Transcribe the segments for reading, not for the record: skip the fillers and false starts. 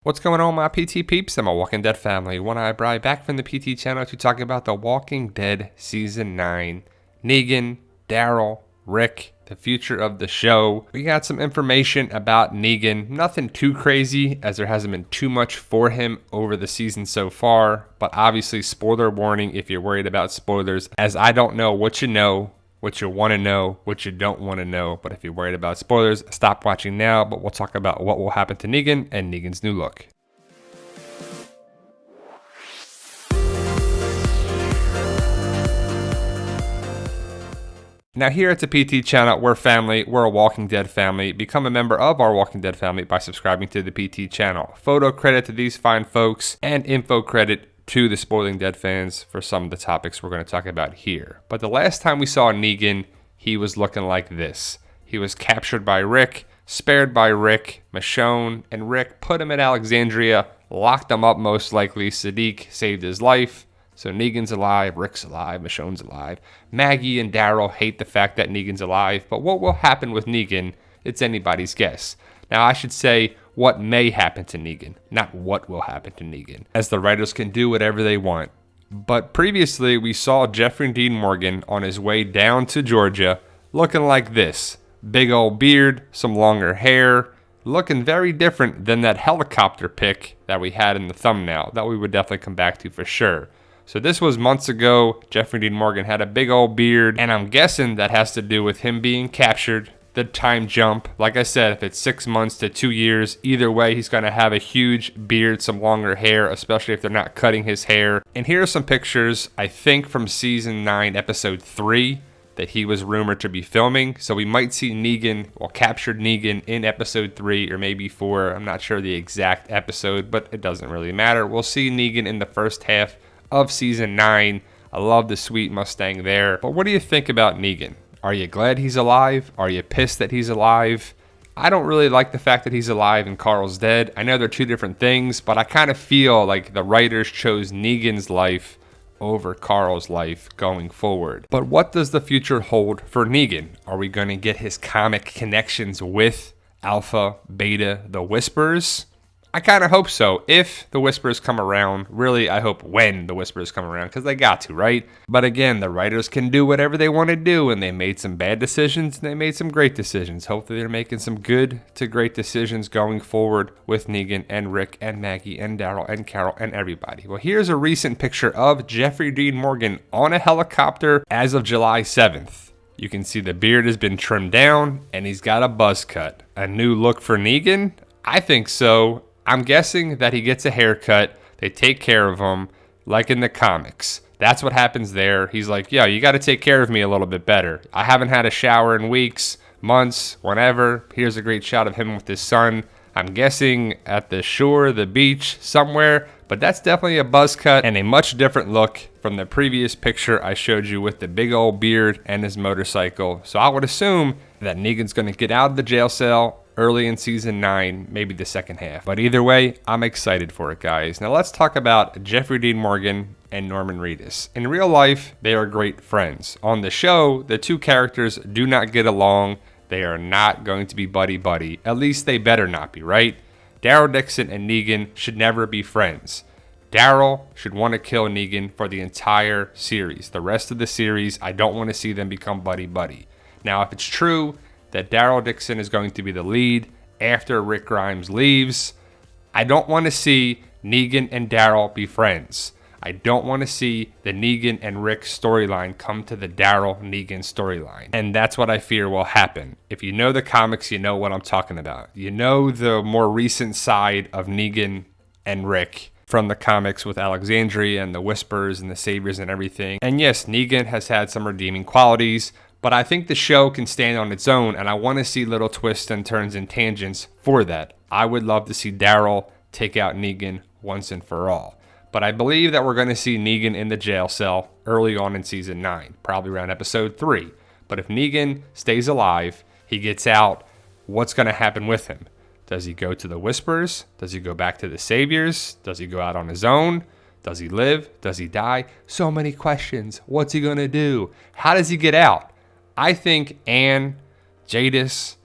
What's going on, my PT peeps and my Walking Dead family? One Eye Bri back from the PT channel to talk about The Walking Dead Season 9. Negan, Daryl, Rick, the future of the show. We got some information about Negan. Nothing too crazy, as there hasn't been too much for him over the season so far. But obviously, spoiler warning if you're worried about spoilers, as I don't know what you know, what you want to know, what you don't want to know. But if you're worried about spoilers, stop watching now. But we'll talk about what will happen to Negan and Negan's new look. Now here at the PT channel, we're family, we're a Walking Dead family. Become a member of our Walking Dead family by subscribing to the PT channel. Photo credit to these fine folks and info credit to the Spoiling Dead fans for some of the topics we're going to talk about here. But the last time we saw Negan, he was looking like this. He was captured by Rick, spared by Rick, Michonne, and Rick put him in Alexandria, locked him up most likely. Sadiq saved his life. So Negan's alive, Rick's alive, Michonne's alive. Maggie and Daryl hate the fact that Negan's alive, but what will happen with Negan, it's anybody's guess. Now I should say what may happen to Negan, not what will happen to Negan, as the writers can do whatever they want. But previously we saw Jeffrey Dean Morgan on his way down to Georgia looking like this. Big old beard, some longer hair, looking very different than that helicopter pic that we had in the thumbnail that we would definitely come back to for sure. So this was months ago. Jeffrey Dean Morgan had a big old beard, and I'm guessing that has to do with him being captured, the time jump. Like I said, if it's 6 months to 2 years, either way, he's going to have a huge beard, some longer hair, especially if they're not cutting his hair. And here are some pictures, I think from season 9, episode 3, that he was rumored to be filming. So we might see Negan, or captured Negan in episode 3 or maybe 4. I'm not sure the exact episode, but it doesn't really matter. We'll see Negan in the first half of season 9. I love the sweet Mustang there. But what do you think about Negan? Are you glad he's alive? Are you pissed that he's alive? I don't really like the fact that he's alive and Carl's dead. I know they're two different things, but I kind of feel like the writers chose Negan's life over Carl's life going forward. But what does the future hold for Negan? Are we going to get his comic connections with Alpha, Beta, the Whispers? I kind of hope so, if the Whispers come around. Really, I hope when the Whispers come around, because they got to, right? But again, the writers can do whatever they want to do, and they made some bad decisions, and they made some great decisions. Hopefully they're making some good to great decisions going forward with Negan and Rick and Maggie and Daryl and Carol and everybody. Well, here's a recent picture of Jeffrey Dean Morgan on a helicopter as of July 7th. You can see the beard has been trimmed down, and he's got a buzz cut. A new look for Negan? I think so. I'm guessing that he gets a haircut, they take care of him, like in the comics. That's what happens there. He's like, yo, you got to take care of me a little bit better. I haven't had a shower in weeks, months, whenever. Here's a great shot of him with his son. I'm guessing at the shore, the beach, somewhere. But that's definitely a buzz cut and a much different look from the previous picture I showed you with the big old beard and his motorcycle. So I would assume that Negan's going to get out of the jail cell early in season 9, maybe the second half. But either way, I'm excited for it, guys. Now let's talk about Jeffrey Dean Morgan and Norman Reedus. In real life, they are great friends. On the show, the two characters do not get along. They are not going to be buddy-buddy. At least they better not be, right? Daryl Dixon and Negan should never be friends. Daryl should want to kill Negan for the entire series. The rest of the series, I don't want to see them become buddy-buddy. Now, if it's true that Daryl Dixon is going to be the lead after Rick Grimes leaves, I don't want to see Negan and Daryl be friends. I don't want to see the Negan and Rick storyline come to the Daryl-Negan storyline. And that's what I fear will happen. If you know the comics, you know what I'm talking about. You know the more recent side of Negan and Rick from the comics with Alexandria and the Whispers and the Saviors and everything. And yes, Negan has had some redeeming qualities, but I think the show can stand on its own, and I want to see little twists and turns and tangents for that. I would love to see Daryl take out Negan once and for all. But I believe that we're going to see Negan in the jail cell early on in season 9, probably around episode 3. But if Negan stays alive, he gets out, what's going to happen with him? Does he go to the Whispers? Does he go back to the Saviors? Does he go out on his own? Does he live? Does he die? So many questions. What's he going to do? How does he get out? I think Anne, Jadis,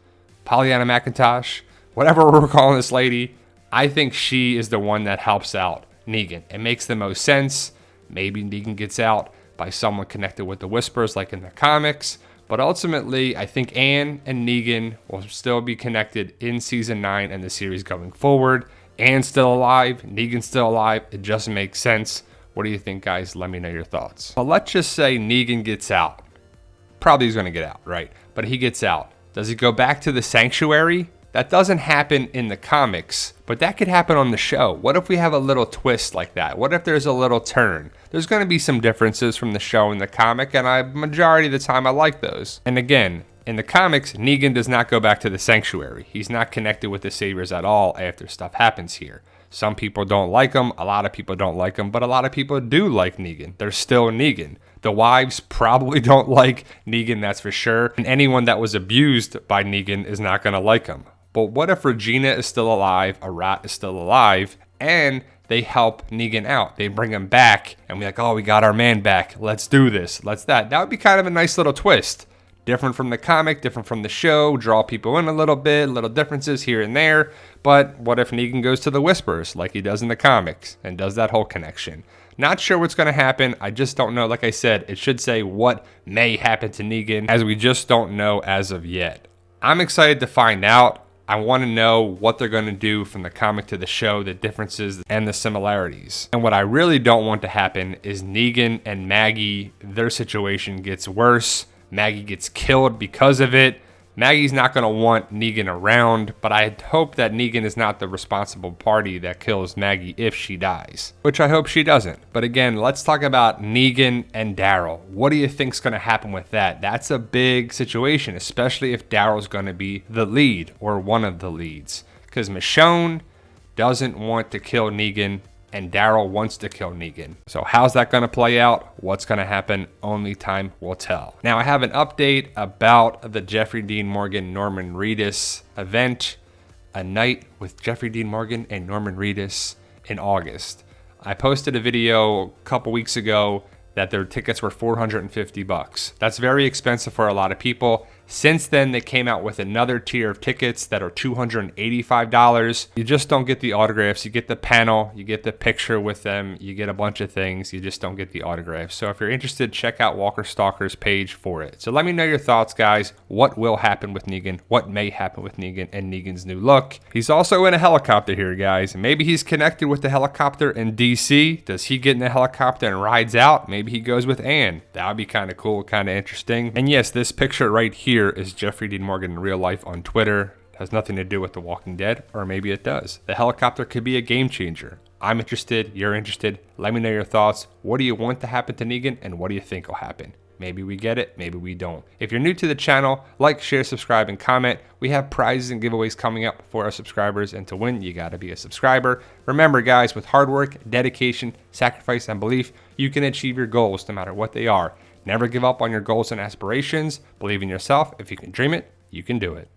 Pollyanna McIntosh, whatever we're calling this lady, I think she is the one that helps out Negan. It makes the most sense. Maybe Negan gets out by someone connected with the Whispers like in the comics. But ultimately, I think Anne and Negan will still be connected in season 9 and the series going forward. Anne's still alive. Negan's still alive. It just makes sense. What do you think, guys? Let me know your thoughts. But let's just say Negan gets out. Probably he's going to get out, right? But he gets out. Does he go back to the sanctuary? That doesn't happen in the comics, but that could happen on the show. What if we have a little twist like that? What if there's a little turn? There's going to be some differences from the show and the comic, and majority of the time I like those. And again, in the comics, Negan does not go back to the sanctuary. He's not connected with the Saviors at all after stuff happens here. Some people don't like him, a lot of people don't like him, but a lot of people do like Negan. They're still Negan. The wives probably don't like Negan, that's for sure. And anyone that was abused by Negan is not going to like him. But what if Regina is still alive, Arat is still alive, and they help Negan out? They bring him back, and we're like, oh, we got our man back. Let's do this. Let's that. That would be kind of a nice little twist. Different from the comic, different from the show, draw people in a little bit, little differences here and there. But what if Negan goes to the Whispers like he does in the comics and does that whole connection? Not sure what's going to happen. I just don't know. Like I said, it should say what may happen to Negan, as we just don't know as of yet. I'm excited to find out. I want to know what they're going to do from the comic to the show, the differences and the similarities. And what I really don't want to happen is Negan and Maggie, their situation gets worse. Maggie gets killed because of it. Maggie's not going to want Negan around, but I hope that Negan is not the responsible party that kills Maggie if she dies, which I hope she doesn't. But again, let's talk about Negan and Daryl. What do you think's going to happen with that? That's a big situation, especially if Daryl's going to be the lead or one of the leads, because Michonne doesn't want to kill Negan and Daryl wants to kill Negan. So how's that going to play out? What's going to happen? Only time will tell. Now I have an update about the Jeffrey Dean Morgan Norman Reedus event, a night with Jeffrey Dean Morgan and Norman Reedus in August. I posted a video a couple weeks ago that their tickets were $450. That's very expensive for a lot of people. Since then, they came out with another tier of tickets that are $285. You just don't get the autographs. You get the panel, you get the picture with them, you get a bunch of things. You just don't get the autographs. So if you're interested, check out Walker Stalker's page for it. So let me know your thoughts, guys. What will happen with Negan? What may happen with Negan and Negan's new look? He's also in a helicopter here, guys. Maybe he's connected with the helicopter in DC. Does he get in the helicopter and rides out? Maybe he goes with Anne. That would be kind of cool, kind of interesting. And yes, this picture right here is Jeffrey Dean Morgan in real life on Twitter. It has nothing to do with The Walking Dead, or maybe it does. The helicopter could be a game changer. I'm interested, you're interested. Let me know your thoughts. What do you want to happen to Negan, and what do you think will happen? Maybe we get it, maybe we don't. If you're new to the channel, like, share, subscribe, and comment. We have prizes and giveaways coming up for our subscribers, and to win, you gotta be a subscriber. Remember, guys, with hard work, dedication, sacrifice, and belief, you can achieve your goals no matter what they are. Never give up on your goals and aspirations. Believe in yourself. If you can dream it, you can do it.